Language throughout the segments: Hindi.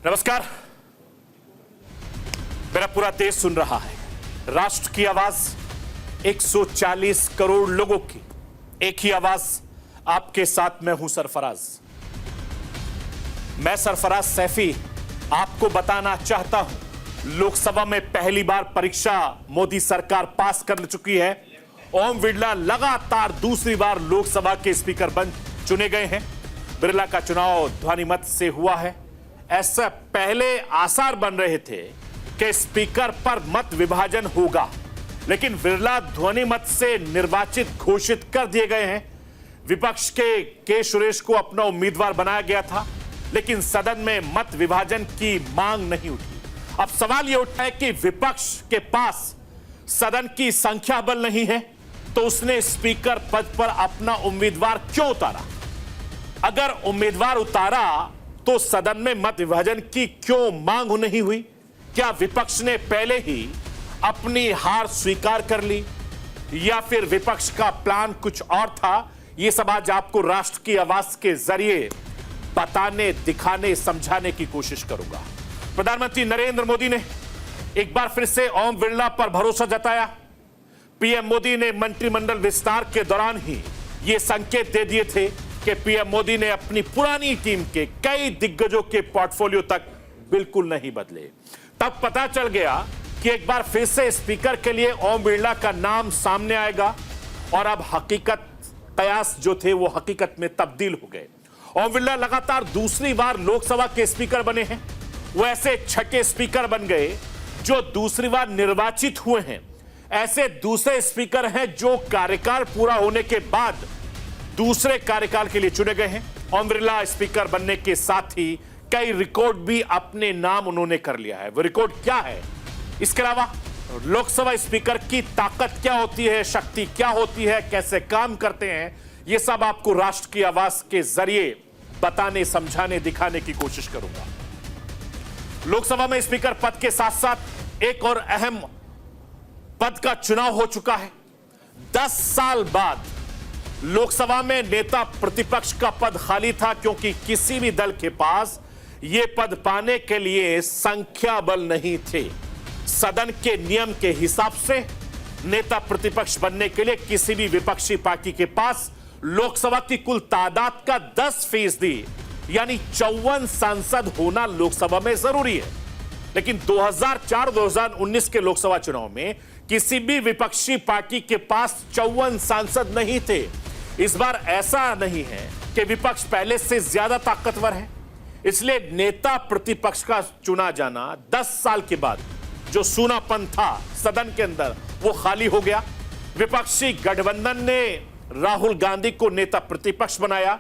नमस्कार। मेरा पूरा देश सुन रहा है। राष्ट्र की आवाज 140 करोड़ लोगों की एक ही आवाज। आपके साथ मैं हूं सरफराज। मैं सरफराज सैफी आपको बताना चाहता हूं, लोकसभा में पहली बार परीक्षा मोदी सरकार पास कर चुकी है। ओम बिरला लगातार दूसरी बार लोकसभा के स्पीकर बन चुने गए हैं। बिरला का चुनाव ध्वनिमत से हुआ है। ऐसा पहले आसार बन रहे थे कि स्पीकर पर मत विभाजन होगा, लेकिन बिरला ध्वनिमत से निर्वाचित घोषित कर दिए गए हैं। विपक्ष के सुरेश को अपना उम्मीदवार बनाया गया था, लेकिन सदन में मत विभाजन की मांग नहीं उठी। अब सवाल यह उठा है कि विपक्ष के पास सदन की संख्या बल नहीं है, तो उसने स्पीकर पद पर अपना उम्मीदवार क्यों उतारा? अगर उम्मीदवार उतारा तो सदन में मत विभाजन की क्यों मांग नहीं हुई? क्या विपक्ष ने पहले ही अपनी हार स्वीकार कर ली, या फिर विपक्ष का प्लान कुछ और था? यह सब आज आपको राष्ट्र की आवाज के जरिए बताने, दिखाने, समझाने की कोशिश करूंगा। प्रधानमंत्री नरेंद्र मोदी ने एक बार फिर से ओम बिरला पर भरोसा जताया। पीएम मोदी ने मंत्रिमंडल विस्तार के दौरान ही यह संकेत दे दिए थे कि पीएम मोदी ने अपनी पुरानी टीम के कई दिग्गजों के पोर्टफोलियो तक बिल्कुल नहीं बदले। तब पता चल गया कि एक बार फिर से स्पीकर के लिए ओम बिरला का नाम सामने आएगा, और अब हकीकत कयास जो थे वो हकीकत में तब्दील हो गए। ओम बिरला लगातार दूसरी बार लोकसभा के स्पीकर बने हैं। वो ऐसे छठे स्पीकर बन गए जो दूसरी बार निर्वाचित हुए हैं। ऐसे दूसरे स्पीकर हैं जो कार्यकाल पूरा होने के बाद दूसरे कार्यकाल के लिए चुने गए हैं। ओम बिरला स्पीकर बनने के साथ ही कई रिकॉर्ड भी अपने नाम उन्होंने कर लिया है। वो रिकॉर्ड क्या है? इसके अलावा लोकसभा स्पीकर की ताकत क्या होती है, शक्ति क्या होती है, कैसे काम करते हैं, यह सब आपको राष्ट्र की आवाज के जरिए बताने, समझाने, दिखाने की कोशिश करूंगा। लोकसभा में स्पीकर पद के साथ साथ एक और अहम पद का चुनाव हो चुका है। 10 साल बाद लोकसभा में नेता प्रतिपक्ष का पद खाली था, क्योंकि किसी भी दल के पास यह पद पाने के लिए संख्या बल नहीं थे। सदन के नियम के हिसाब से नेता प्रतिपक्ष बनने के लिए किसी भी विपक्षी पार्टी के पास लोकसभा की कुल तादाद का 10% यानी 54 सांसद होना लोकसभा में जरूरी है। लेकिन 2004-2019 के लोकसभा चुनाव में किसी भी विपक्षी पार्टी के पास 54 सांसद नहीं थे। इस बार ऐसा नहीं है कि विपक्ष पहले से ज्यादा ताकतवर है, इसलिए नेता प्रतिपक्ष का चुना जाना 10 साल के बाद जो सूनापन था सदन के अंदर वो खाली हो गया। विपक्षी गठबंधन ने राहुल गांधी को नेता प्रतिपक्ष बनाया।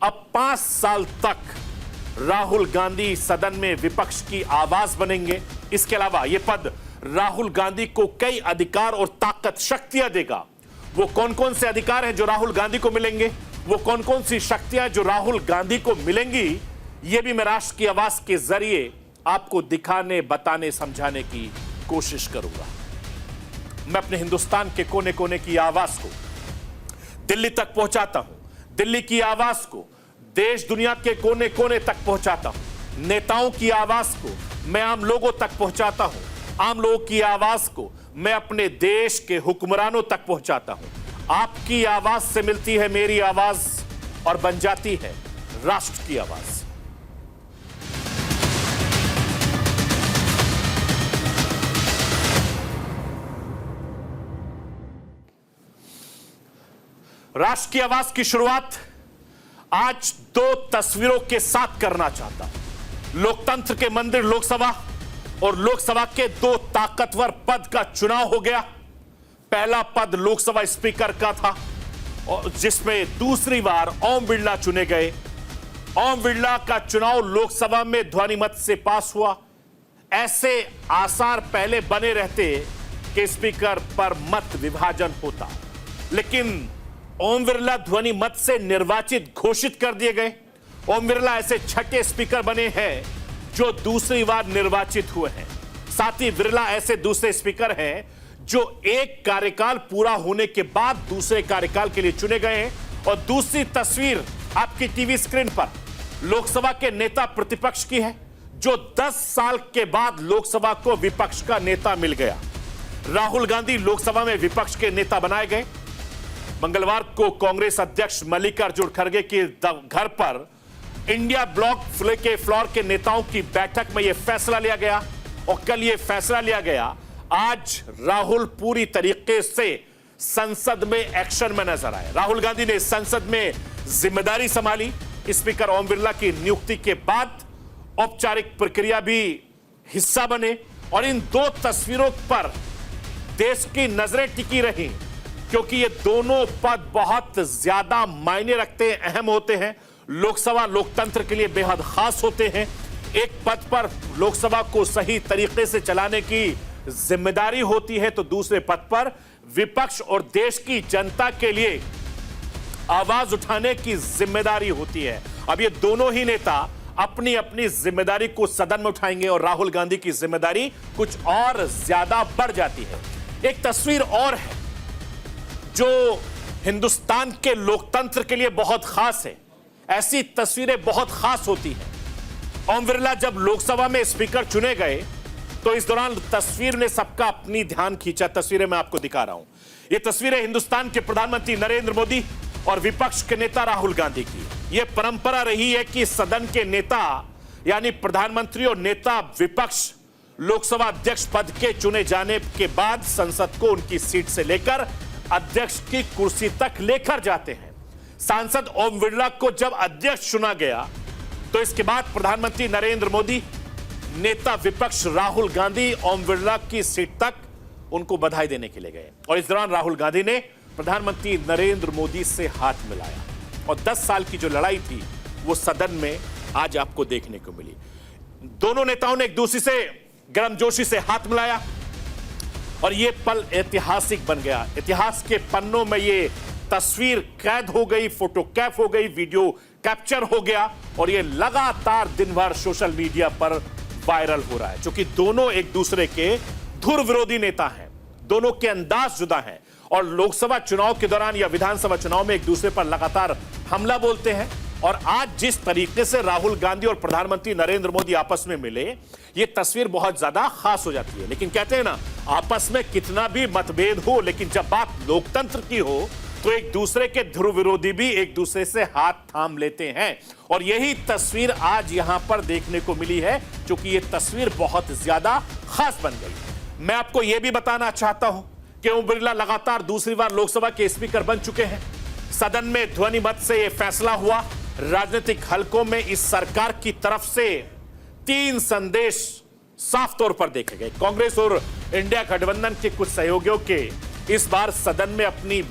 अब 5 साल तक राहुल गांधी सदन में विपक्ष की आवाज बनेंगे। इसके अलावा यह पद राहुल गांधी को कई अधिकार और ताकत, शक्तियां देगा। वो कौन कौन से अधिकार हैं जो राहुल गांधी को मिलेंगे, वो कौन कौन सी शक्तियां जो राहुल गांधी को मिलेंगी, ये भी मैं राष्ट्र की आवाज के जरिए आपको दिखाने, बताने, समझाने की कोशिश करूंगा। मैं अपने हिंदुस्तान के कोने कोने की आवाज को दिल्ली तक पहुंचाता हूं। दिल्ली की आवाज को देश दुनिया के कोने कोने तक पहुंचाता हूं। नेताओं की आवाज को मैं आम लोगों तक पहुंचाता हूं। आम लोगों की आवाज को मैं अपने देश के हुक्मरानों तक पहुंचाता हूं। आपकी आवाज से मिलती है मेरी आवाज और बन जाती है राष्ट्र की आवाज। राष्ट्र की आवाज की शुरुआत आज 2 तस्वीरों के साथ करना चाहता हूं। लोकतंत्र के मंदिर लोकसभा और लोकसभा के 2 ताकतवर पद का चुनाव हो गया। पहला पद लोकसभा स्पीकर का था, और जिसमें दूसरी बार ओम बिरला चुने गए। ओम बिरला का चुनाव लोकसभा में ध्वनिमत से पास हुआ। ऐसे आसार पहले बने रहते कि स्पीकर पर मत विभाजन होता, लेकिन ओम बिरला ध्वनिमत से निर्वाचित घोषित कर दिए गए। ओम बिरला ऐसे छठे स्पीकर बने हैं जो दूसरी बार निर्वाचित हुए हैं। साथ ही बिरला ऐसे दूसरे स्पीकर हैं जो एक कार्यकाल पूरा होने के बाद दूसरे कार्यकाल के लिए चुने गए हैं। और दूसरी तस्वीर आपकी टीवी स्क्रीन पर लोकसभा के नेता प्रतिपक्ष की है, जो 10 साल के बाद लोकसभा को विपक्ष का नेता मिल गया। राहुल गांधी लोकसभा में विपक्ष के नेता बनाए गए। मंगलवार को कांग्रेस अध्यक्ष मल्लिकार्जुन खड़गे के घर पर इंडिया ब्लॉक के फ्लोर के नेताओं की बैठक में यह फैसला लिया गया और कल यह फैसला लिया गया। आज राहुल पूरी तरीके से संसद में एक्शन में नजर आए। राहुल गांधी ने संसद में जिम्मेदारी संभाली। स्पीकर ओम बिरला की नियुक्ति के बाद औपचारिक प्रक्रिया भी हिस्सा बने और इन दो तस्वीरों पर देश की नजरें टिकी रही, क्योंकि ये दोनों पद बहुत ज्यादा मायने रखते हैं, अहम होते हैं। लोकसभा लोकतंत्र के लिए बेहद खास होते हैं। एक पद पर लोकसभा को सही तरीके से चलाने की जिम्मेदारी होती है, तो दूसरे पद पर विपक्ष और देश की जनता के लिए आवाज उठाने की जिम्मेदारी होती है। अब ये दोनों ही नेता अपनी अपनी जिम्मेदारी को सदन में उठाएंगे और राहुल गांधी की जिम्मेदारी कुछ और ज्यादा बढ़ जाती है। एक तस्वीर और है जो हिंदुस्तान के लोकतंत्र के लिए बहुत खास है। ऐसी तस्वीरें बहुत खास होती हैं। ओम बिरला जब लोकसभा में स्पीकर चुने गए तो इस दौरान तस्वीर ने सबका अपनी ध्यान खींचा। तस्वीरें मैं आपको दिखा रहा हूं। ये तस्वीरें हिंदुस्तान के प्रधानमंत्री नरेंद्र मोदी और विपक्ष के नेता राहुल गांधी की। यह परंपरा रही है कि सदन के नेता यानी प्रधानमंत्री और नेता विपक्ष लोकसभा अध्यक्ष पद के चुने जाने के बाद संसद को उनकी सीट से लेकर अध्यक्ष की कुर्सी तक लेकर जाते हैं। सांसद ओम बिरला को जब अध्यक्ष चुना गया तो इसके बाद प्रधानमंत्री नरेंद्र मोदी, नेता विपक्ष राहुल गांधी ओम बिरला की सीट तक उनको बधाई देने के लिए गए और इस दौरान राहुल गांधी ने प्रधानमंत्री नरेंद्र मोदी से हाथ मिलाया और 10 साल की जो लड़ाई थी वो सदन में आज आपको देखने को मिली। दोनों नेताओं ने एक दूसरे से गर्मजोशी से हाथ मिलाया और यह पल ऐतिहासिक बन गया। इतिहास के पन्नों में यह तस्वीर कैद हो गई, फोटो कैप हो गई, वीडियो कैप्चर हो गया और यह लगातार दिन भर सोशल मीडिया पर वायरल हो रहा है। क्योंकि दोनों एक दूसरे के धुर विरोधी नेता हैं, दोनों के अंदाज जुदा हैं और लोकसभा चुनाव के दौरान या विधानसभा चुनाव में एक दूसरे पर लगातार हमला बोलते हैं। और आज जिस तरीके से राहुल गांधी और प्रधानमंत्री नरेंद्र मोदी आपस में मिले, यह तस्वीर बहुत ज्यादा खास हो जाती है। लेकिन कहते हैं ना, आपस में कितना भी मतभेद हो, लेकिन जब बात लोकतंत्र की हो तो एक दूसरे के ध्रुव विरोधी भी एक दूसरे से हाथ थाम लेते हैं और यही तस्वीर आज यहां पर देखने को मिली है, क्योंकि यह तस्वीर बहुत ज्यादा खास बन गई। मैं आपको यह भी बताना चाहता हूं कि ओम बिरला लगातार दूसरी बार लोकसभा के स्पीकर बन चुके हैं। सदन में ध्वनि मत से यह फैसला हुआ। राजनीतिक हलकों में इस सरकार की तरफ से 3 संदेश साफ तौर पर देखे गए। कांग्रेस और इंडिया गठबंधन के कुछ सहयोगियों के इस बार सदन में अपनी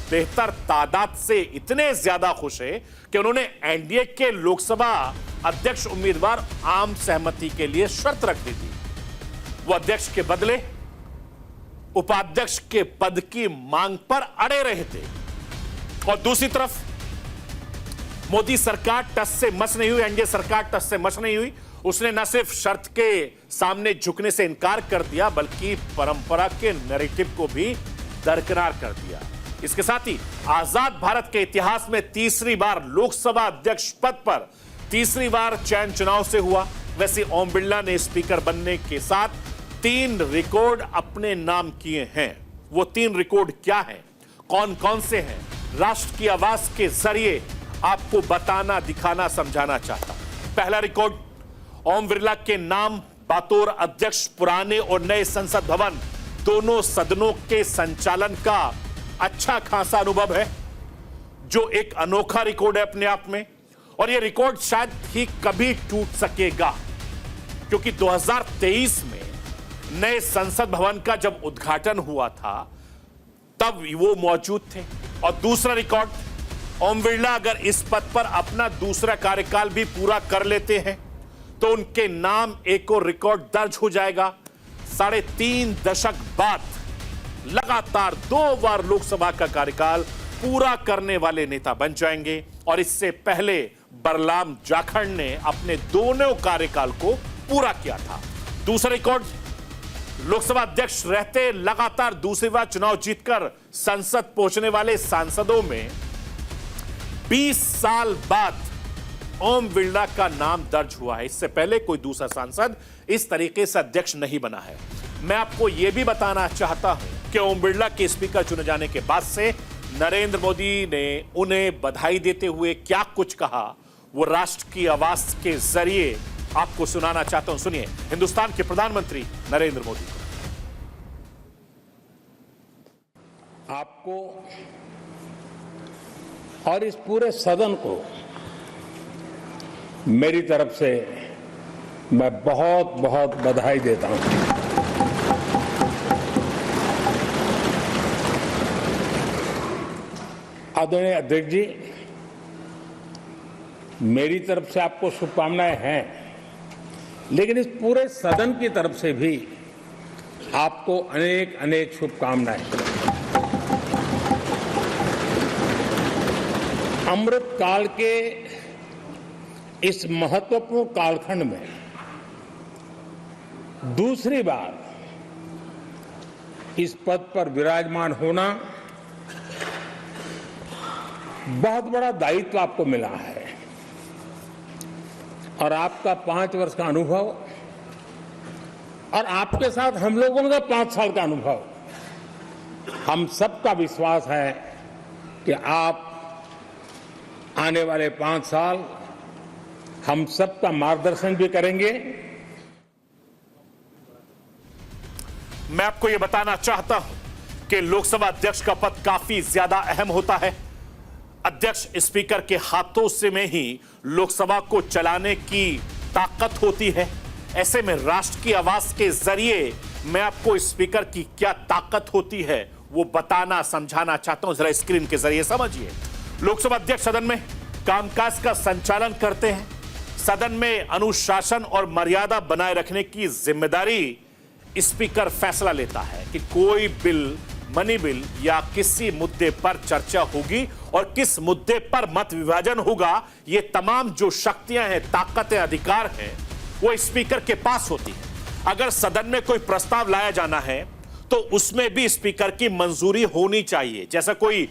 बेहतर तादाद से इतने ज्यादा खुश है कि उन्होंने एनडीए के लोकसभा अध्यक्ष उम्मीदवार आम सहमति के लिए शर्त रख दी थी। वो अध्यक्ष के बदले उपाध्यक्ष के पद की मांग पर अड़े रहे थे और दूसरी तरफ मोदी सरकार टस से मस नहीं हुई, एनडीए सरकार टस से मस नहीं हुई। उसने न सिर्फ शर्त के सामने झुकने से इनकार कर दिया, बल्कि परंपरा के नैरेटिव को भी दरकिनार कर दिया। इसके साथ ही आजाद भारत के इतिहास में तीसरी बार लोकसभा अध्यक्ष पद पर तीसरी बार चयन चुनाव से हुआ। वैसे ओम बिरला ने स्पीकर बनने के साथ 3 रिकॉर्ड अपने नाम किए हैं। वो 3 रिकॉर्ड क्या हैं, कौन कौन से हैं, राष्ट्र की आवाज के जरिए आपको बताना, दिखाना, समझाना चाहता हूं। पहला रिकॉर्ड, ओम बिरला के नाम बतौर अध्यक्ष पुराने और नए संसद भवन दोनों सदनों के संचालन का अच्छा खासा अनुभव है, जो एक अनोखा रिकॉर्ड है अपने आप में। और यह रिकॉर्ड शायद ही कभी टूट सकेगा, क्योंकि 2023 में नए संसद भवन का जब उद्घाटन हुआ था तब वो मौजूद थे। और दूसरा रिकॉर्ड, ओम बिरला अगर इस पद पर अपना दूसरा कार्यकाल भी पूरा कर लेते हैं तो उनके नाम एक और रिकॉर्ड दर्ज हो जाएगा। 3.5 दशक बाद लगातार 2 बार लोकसभा का कार्यकाल पूरा करने वाले नेता बन जाएंगे। और इससे पहले बरलाम जाखड़ ने अपने दोनों कार्यकाल को पूरा किया था। दूसरा रिकॉर्ड, लोकसभा अध्यक्ष रहते लगातार दूसरी बार चुनाव जीतकर संसद पहुंचने वाले सांसदों में 20 साल बाद ओम बिरला का नाम दर्ज हुआ है। इससे पहले कोई दूसरा सांसद इस तरीके से अध्यक्ष नहीं बना है। मैं आपको यह भी बताना चाहता हूं कि ओम बिरला के स्पीकर चुने जाने के बाद से नरेंद्र मोदी ने उन्हें बधाई देते हुए क्या कुछ कहा, वो राष्ट्र की आवाज के जरिए आपको सुनाना चाहता हूं। सुनिए हिंदुस्तान के प्रधानमंत्री नरेंद्र मोदी। आपको और इस पूरे सदन को मेरी तरफ से मैं बहुत बहुत बधाई देता हूं। आदरणीय अध्यक्ष जी, मेरी तरफ से आपको शुभकामनाएं हैं, लेकिन इस पूरे सदन की तरफ से भी आपको अनेक अनेक शुभकामनाएं। अमृत काल के इस महत्वपूर्ण कालखंड में दूसरी बार इस पद पर विराजमान होना बहुत बड़ा दायित्व आपको मिला है और आपका 5 वर्ष का अनुभव और आपके साथ हम लोगों का 5 साल का अनुभव, हम सबका विश्वास है कि आप आने वाले 5 साल हम सबका मार्गदर्शन भी करेंगे। मैं आपको यह बताना चाहता हूं कि लोकसभा अध्यक्ष का पद काफी ज्यादा अहम होता है। अध्यक्ष स्पीकर के हाथों से में ही लोकसभा को चलाने की ताकत होती है। ऐसे में राष्ट्र की आवाज के जरिए मैं आपको स्पीकर की क्या ताकत होती है वो बताना समझाना चाहता हूं। जरा स्क्रीन के जरिए समझिए। लोकसभा अध्यक्ष सदन में कामकाज का संचालन करते हैं। सदन में अनुशासन और मर्यादा बनाए रखने की जिम्मेदारी स्पीकर फैसला लेता है कि कोई बिल, मनी बिल या किसी मुद्दे पर चर्चा होगी और किस मुद्दे पर मत विभाजन होगा। ये तमाम जो शक्तियां हैं, ताकतें, अधिकार हैं, वो स्पीकर के पास होती है। अगर सदन में कोई प्रस्ताव लाया जाना है तो उसमें भी स्पीकर की मंजूरी होनी चाहिए। जैसा कोई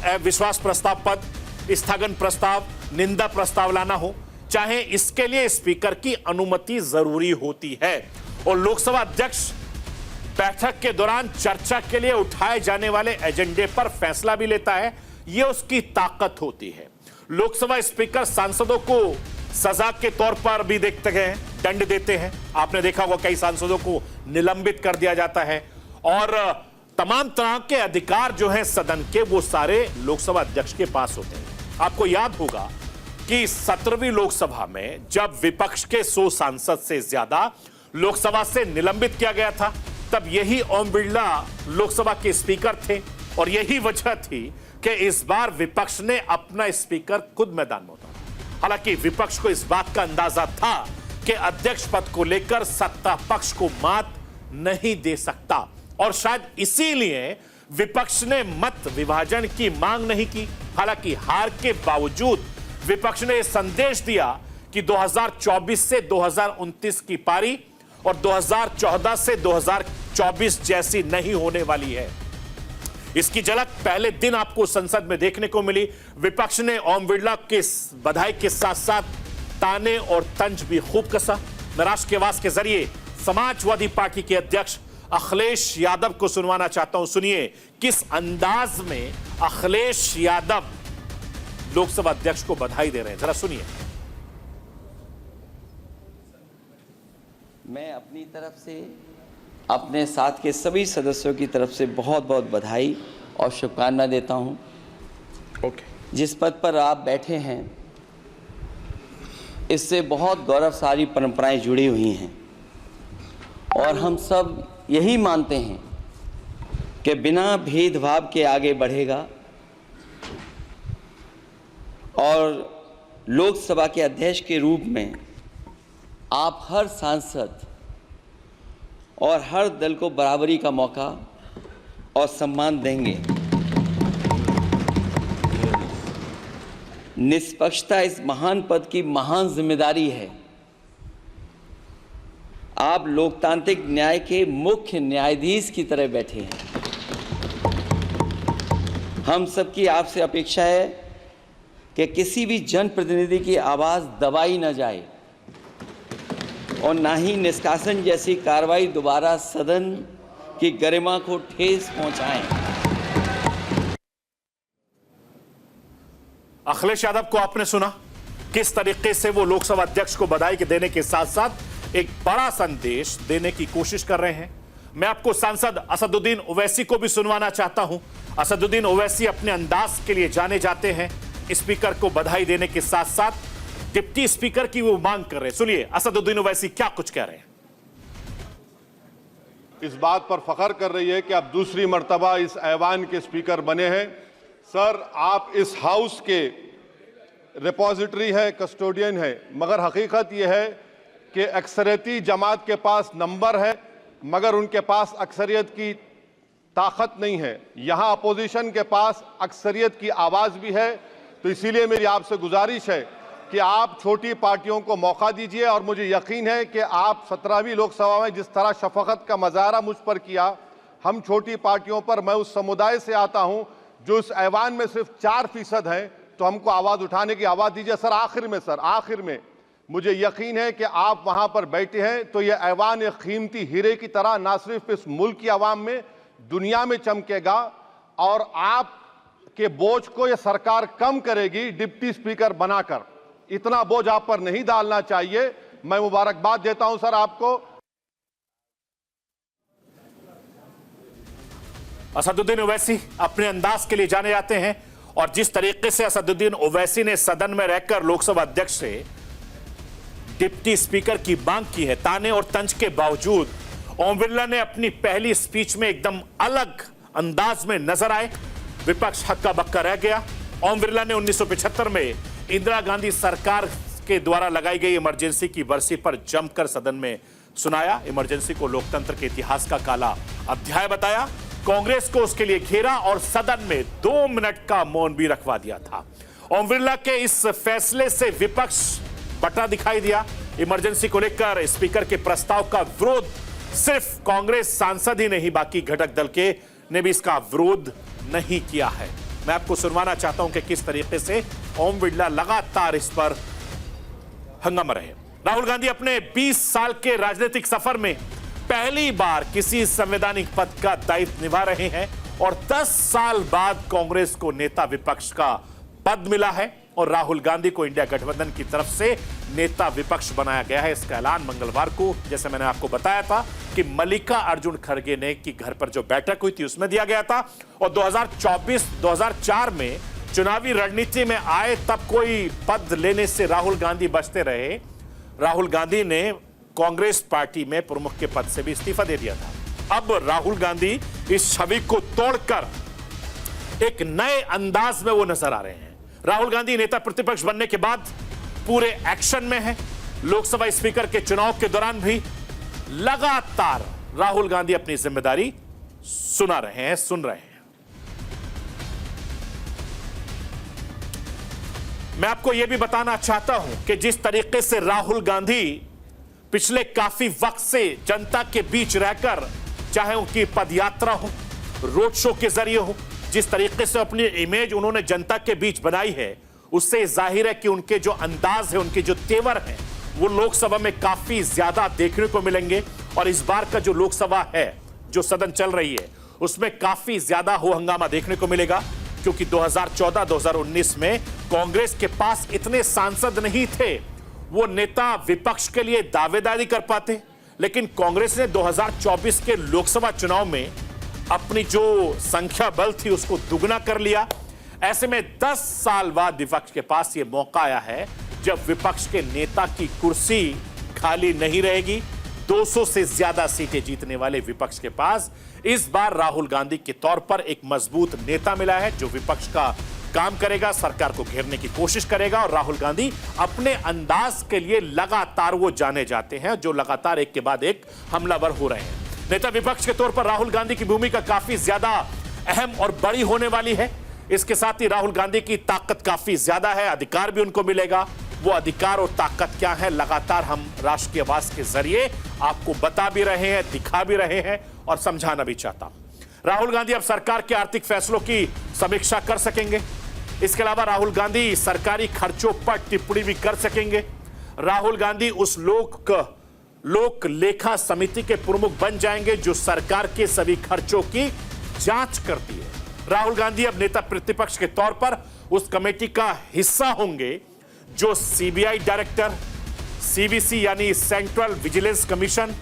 अविश्वास प्रस्ताव पद, स्थगन प्रस्ताव, निंदा प्रस्ताव लाना हो, चाहे इसके लिए स्पीकर की अनुमति जरूरी होती है। और लोकसभा अध्यक्ष बैठक के दौरान चर्चा के लिए उठाए जाने वाले एजेंडे पर फैसला भी लेता है। यह उसकी ताकत होती है। लोकसभा स्पीकर सांसदों को सजा के तौर पर भी देखते हैं, दंड देते हैं। आपने देखा होगा कई सांसदों को निलंबित कर दिया जाता है और तमाम तरह के अधिकार जो हैं सदन के, वो सारे लोकसभा अध्यक्ष के पास होते हैं। आपको याद होगा कि 17वीं लोकसभा में जब विपक्ष के 100 सांसद से ज्यादा लोकसभा से निलंबित किया गया था, तब यही ओम बिरला लोकसभा के स्पीकर थे और यही वजह थी कि इस बार विपक्ष ने अपना स्पीकर खुद मैदान में उतारा। हालांकि विपक्ष को इस बात का अंदाजा था कि अध्यक्ष पद को लेकर सत्ता पक्ष को मात नहीं दे सकता और शायद इसीलिए विपक्ष ने मत विभाजन की मांग नहीं की। हालांकि हार के बावजूद विपक्ष ने संदेश दिया कि 2024 से 2029 की पारी और 2014 से 2024 जैसी नहीं होने वाली है। इसकी झलक पहले दिन आपको संसद में देखने को मिली। विपक्ष ने ओम बिरला के बधाई के साथ साथ ताने और तंज भी खूब कसा। मैं राष्ट्र की आवाज के जरिए समाजवादी पार्टी के अध्यक्ष अखिलेश यादव को सुनवाना चाहता हूं। सुनिए किस अंदाज में अखिलेश यादव लोकसभा अध्यक्ष को बधाई दे रहे हैं, जरा सुनिए। मैं अपनी तरफ से, अपने साथ के सभी सदस्यों की तरफ से बहुत बहुत बधाई और शुभकामना देता हूं। जिस पद पर आप बैठे हैं इससे बहुत गौरवशाली परंपराएं जुड़ी हुई हैं और हम सब यही मानते हैं कि बिना भेदभाव के आगे बढ़ेगा और लोकसभा के अध्यक्ष के रूप में आप हर सांसद और हर दल को बराबरी का मौका और सम्मान देंगे। निष्पक्षता इस महान पद की महान जिम्मेदारी है। आप लोकतांत्रिक न्याय के मुख्य न्यायाधीश की तरह बैठे हैं। हम सबकी आपसे अपेक्षा है कि किसी भी जनप्रतिनिधि की आवाज़ दबाई न जाए और ना ही निष्कासन जैसी कार्रवाई दोबारा सदन की गरिमा को ठेस पहुंचाएं। अखिलेश यादव को आपने सुना किस तरीके से वो लोकसभा अध्यक्ष को बधाई देने के साथ साथ एक बड़ा संदेश देने की कोशिश कर रहे हैं। मैं आपको सांसद असदुद्दीन ओवैसी को भी सुनवाना चाहता हूं। असदुद्दीन ओवैसी अपने अंदाज के लिए जाने जाते हैं। स्पीकर को बधाई देने के साथ साथ डिप्टी स्पीकर की वो मांग कर रहे हैं। सुनिए असदुद्दीन ओवैसी क्या कुछ कह रहे हैं। इस बात पर फख्र कर रही है कि आप दूसरी मर्तबा इस ऐवान के स्पीकर बने हैं। सर, आप इस हाउस के रिपोजिटरी है, कस्टोडियन है, मगर हकीकत यह है कि अक्सरियती जमात के पास नंबर है मगर उनके पास अक्सरियत की ताकत नहीं है। यहाँ अपोजिशन के पास अक्सरियत की आवाज़ भी है। तो इसीलिए मेरी आपसे गुजारिश है कि आप छोटी पार्टियों को मौका दीजिए और मुझे यकीन है कि आप 17वीं लोकसभा में जिस तरह शफकत का मुजाहरा मुझ पर किया, हम छोटी पार्टियों पर, मैं उस समुदाय से आता हूं जो इस ऐवान में सिर्फ 4% है, तो हमको आवाज़ उठाने की आवाज़ दीजिए। सर आखिर में मुझे यकीन है कि आप वहां पर बैठे हैं तो यह ऐवान एक कीमती हीरे की तरह ना सिर्फ इस मुल्क की आवाम में, दुनिया में चमकेगा और आप के बोझ को यह सरकार कम करेगी डिप्टी स्पीकर बनाकर। इतना बोझ आप पर नहीं डालना चाहिए। मैं मुबारकबाद देता हूं सर आपको। असदुद्दीन ओवैसी अपने अंदाज के लिए जाने जाते हैं और जिस तरीके से असदुद्दीन ओवैसी ने सदन में रहकर लोकसभा अध्यक्ष से डिप्टी स्पीकर की मांग की है, ताने और तंज के बावजूद ओम बिरला ने अपनी पहली स्पीच में एकदम अलग अंदाज में नजर आए। विपक्ष हक्का बक्का रह गया। ओम बिरला ने 1975 में इंदिरा गांधी सरकार के द्वारा लगाई गई इमरजेंसी की बरसी पर जमकर सदन में सुनाया। इमरजेंसी को लोकतंत्र के इतिहास का काला अध्याय बताया। कांग्रेस को उसके लिए घेरा और सदन में 2 मिनट का मौन भी रखवा दिया था। ओम बिरला के इस फैसले से विपक्ष बटा दिखाई दिया। इमरजेंसी को लेकर स्पीकर के प्रस्ताव का विरोध सिर्फ कांग्रेस सांसद ही नहीं, बाकी घटक दल के ने भी इसका विरोध नहीं किया है। मैं आपको सुनवाना चाहता हूं कि किस तरीके से ओम बिरला लगातार इस पर हंगामा रहे। राहुल गांधी अपने 20 साल के राजनीतिक सफर में पहली बार किसी संवैधानिक पद का दायित्व निभा रहे हैं और 10 साल बाद कांग्रेस को नेता विपक्ष का पद मिला है और राहुल गांधी को इंडिया गठबंधन की तरफ से नेता विपक्ष बनाया गया है। इसका ऐलान मंगलवार को, जैसे मैंने आपको बताया था कि मल्लिका अर्जुन खड़गे ने की घर पर जो बैठक हुई थी उसमें दिया गया था। और 2024-2004 में चुनावी रणनीति में आए तब कोई पद लेने से राहुल गांधी बचते रहे। राहुल गांधी ने कांग्रेस पार्टी में प्रमुख के पद से भी इस्तीफा दे दिया था। अब राहुल गांधी इस छवि को तोड़कर एक नए अंदाज में वो नजर आ रहे हैं। राहुल गांधी नेता प्रतिपक्ष बनने के बाद पूरे एक्शन में है। लोकसभा स्पीकर के चुनाव के दौरान भी लगातार राहुल गांधी अपनी जिम्मेदारी सुन रहे हैं। मैं आपको यह भी बताना चाहता हूं कि जिस तरीके से राहुल गांधी पिछले काफी वक्त से जनता के बीच रहकर, चाहे उनकी पदयात्रा हो, रोड शो के जरिए हो, जिस तरीके से अपनी इमेज उन्होंने जनता के बीच बनाई है, उससे जाहिर है कि उनके जो अंदाज है, उनके जो तेवर हैं, वो लोकसभा में काफी ज्यादा देखने को मिलेंगे। और इस बार का जो लोकसभा है, जो सदन चल रही है, उसमें काफी ज्यादा हो हंगामा देखने को मिलेगा, क्योंकि 2014-2019 में कांग्रेस के पास इतने सांसद नहीं थे, वो नेता विपक्ष के लिए दावेदारी कर पाते। लेकिन कांग्रेस ने 2024 के लोकसभा चुनाव में अपनी जो संख्या बल थी उसको दुगना कर लिया। ऐसे में 10 साल बाद विपक्ष के पास यह मौका आया है जब विपक्ष के नेता की कुर्सी खाली नहीं रहेगी। 200 से ज्यादा सीटें जीतने वाले विपक्ष के पास इस बार राहुल गांधी के तौर पर एक मजबूत नेता मिला है जो विपक्ष का काम करेगा, सरकार को घेरने की कोशिश करेगा। और राहुल गांधी अपने अंदाज के लिए लगातार वो जाने जाते हैं, जो लगातार एक के बाद एक हमलावर हो रहे हैं। नेता विपक्ष के तौर पर राहुल गांधी की भूमिका काफी ज्यादा अहम और बड़ी होने वाली है। इसके साथ ही राहुल गांधी की ताकत काफी ज्यादा है, अधिकार भी उनको मिलेगा। वो अधिकार और ताकत क्या है, लगातार हम राष्ट्रीय आवाज के जरिए आपको बता भी रहे हैं, दिखा भी रहे हैं और समझाना भी चाहता हूं। राहुल गांधी अब सरकार के आर्थिक फैसलों की समीक्षा कर सकेंगे। इसके अलावा राहुल गांधी सरकारी खर्चों पर टिप्पणी भी कर सकेंगे। राहुल गांधी उस लोक लेखा समिति के प्रमुख बन जाएंगे जो सरकार के सभी खर्चों की जांच करती है। राहुल गांधी अब नेता प्रतिपक्ष के तौर पर उस कमेटी का हिस्सा होंगे जो सीबीआई डायरेक्टर, सीवीसी यानी सेंट्रल विजिलेंस कमीशन,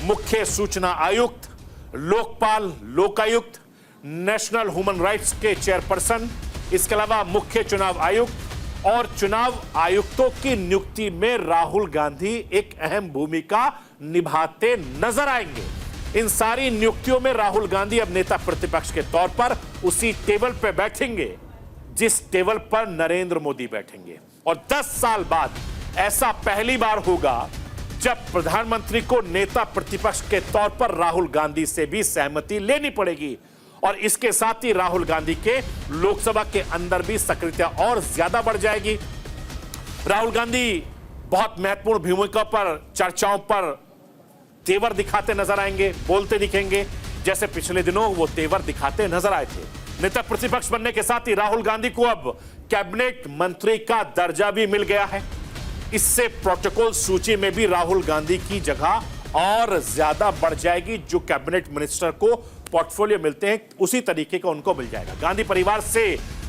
मुख्य सूचना आयुक्त, Lokpal, Lokayukta, national human rights के चेयरपर्सन, इसके अलावा मुख्य चुनाव आयुक्त और चुनाव आयुक्तों की नियुक्ति में राहुल गांधी एक अहम भूमिका निभाते नजर आएंगे। इन सारी नियुक्तियों में राहुल गांधी अब नेता प्रतिपक्ष के तौर पर उसी टेबल पर बैठेंगे जिस टेबल पर नरेंद्र मोदी बैठेंगे। और 10 साल बाद ऐसा पहली बार होगा जब प्रधानमंत्री को नेता प्रतिपक्ष के तौर पर राहुल गांधी से भी सहमति लेनी पड़ेगी। और इसके साथ ही राहुल गांधी के लोकसभा के अंदर भी सक्रियता और ज्यादा बढ़ जाएगी। राहुल गांधी बहुत महत्वपूर्ण भूमिका पर, चर्चाओं पर तेवर दिखाते नजर आएंगे, बोलते दिखेंगे, जैसे पिछले दिनों वो तेवर दिखाते नजर आए थे। नेता प्रतिपक्ष बनने के साथ ही राहुल गांधी को अब कैबिनेट मंत्री का दर्जा भी मिल गया है। इससे प्रोटोकॉल सूची में भी राहुल गांधी की जगह और ज्यादा बढ़ जाएगी। जो कैबिनेट मिनिस्टर को पोर्टफोलियो मिलते हैं उसी तरीके का उनको मिल जाएगा। गांधी परिवार से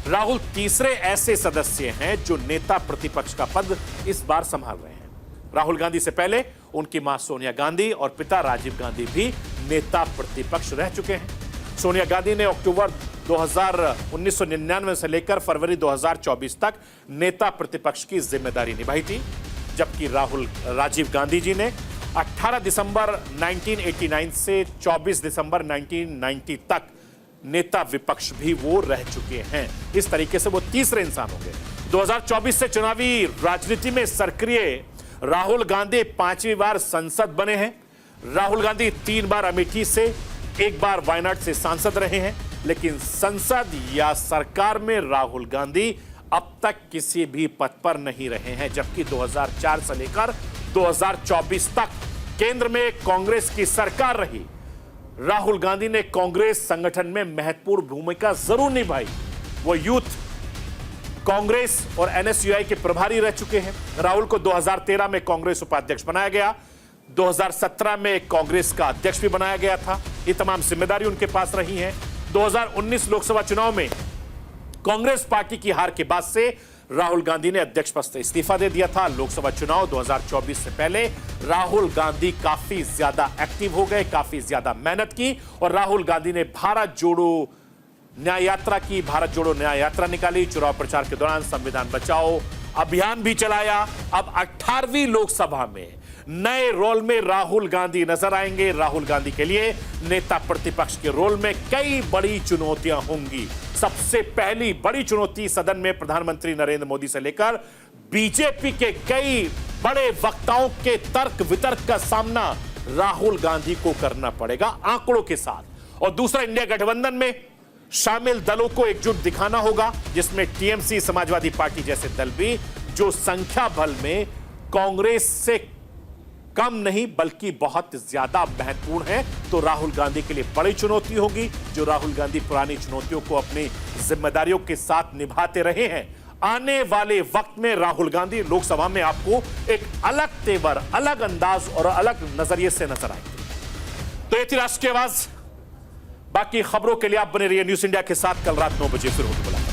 राहुल तीसरे ऐसे सदस्य हैं जो नेता प्रतिपक्ष का पद इस बार संभाल रहे हैं। राहुल गांधी से पहले उनकी मां सोनिया गांधी और पिता राजीव गांधी भी नेता प्रतिपक्ष रह चुके हैं। सोनिया गांधी ने अक्टूबर 1999 से लेकर फरवरी 2024 तक नेता प्रतिपक्ष की जिम्मेदारी निभाई थी, जबकि राजीव गांधी जी ने 18 दिसंबर 1989 से 24 दिसंबर 1990 तक नेता विपक्ष भी वो रह चुके हैं। इस तरीके से वो तीसरे इंसान होंगे। 2024 से चुनावी राजनीति में सक्रिय राहुल गांधी 5वीं बार संसद बने हैं। राहुल गांधी 3 बार अमेठी से, 1 बार वायनाड से सांसद रहे हैं, लेकिन संसद या सरकार में राहुल गांधी अब तक किसी भी पद पर नहीं रहे हैं। जबकि 2004 से लेकर 2024 तक केंद्र में कांग्रेस की सरकार रही। राहुल गांधी ने कांग्रेस संगठन में महत्वपूर्ण भूमिका जरूर निभाई। वो यूथ कांग्रेस और एनएसयूआई के प्रभारी रह चुके हैं। राहुल को 2013 में कांग्रेस उपाध्यक्ष बनाया गया, 2017 में कांग्रेस का अध्यक्ष भी बनाया गया था। ये तमाम जिम्मेदारी उनके पास रही है। 2019 लोकसभा चुनाव में कांग्रेस पार्टी की हार के बाद से राहुल गांधी ने अध्यक्ष पद से इस्तीफा दे दिया था। लोकसभा चुनाव 2024 से पहले राहुल गांधी काफी ज्यादा एक्टिव हो गए, काफी ज्यादा मेहनत की और राहुल गांधी ने भारत जोड़ो न्याय यात्रा निकाली। चुनाव प्रचार के दौरान संविधान बचाओ अभियान भी चलाया। अब 18वीं लोकसभा में नए रोल में राहुल गांधी नजर आएंगे। राहुल गांधी के लिए नेता प्रतिपक्ष के रोल में कई बड़ी चुनौतियां होंगी। सबसे पहली बड़ी चुनौती सदन में प्रधानमंत्री नरेंद्र मोदी से लेकर बीजेपी के कई बड़े वक्ताओं के तर्क वितर्क का सामना राहुल गांधी को करना पड़ेगा आंकड़ों के साथ। और दूसरा, इंडिया गठबंधन में शामिल दलों को एकजुट दिखाना होगा, जिसमें टीएमसी, समाजवादी पार्टी जैसे दल भी जो संख्या बल में कांग्रेस से कम नहीं बल्कि बहुत ज्यादा महत्वपूर्ण है। तो राहुल गांधी के लिए बड़ी चुनौती होगी। जो राहुल गांधी पुरानी चुनौतियों को अपनी जिम्मेदारियों के साथ निभाते रहे हैं, आने वाले वक्त में राहुल गांधी लोकसभा में आपको एक अलग तेवर, अलग अंदाज और अलग नजरिए से नजर आएंगे। तो ये थी राष्ट्र की आवाज। बाकी खबरों के लिए आप बने रहिए न्यूज़ इंडिया के साथ। कल रात 9 बजे फिर होगी मुलाकात।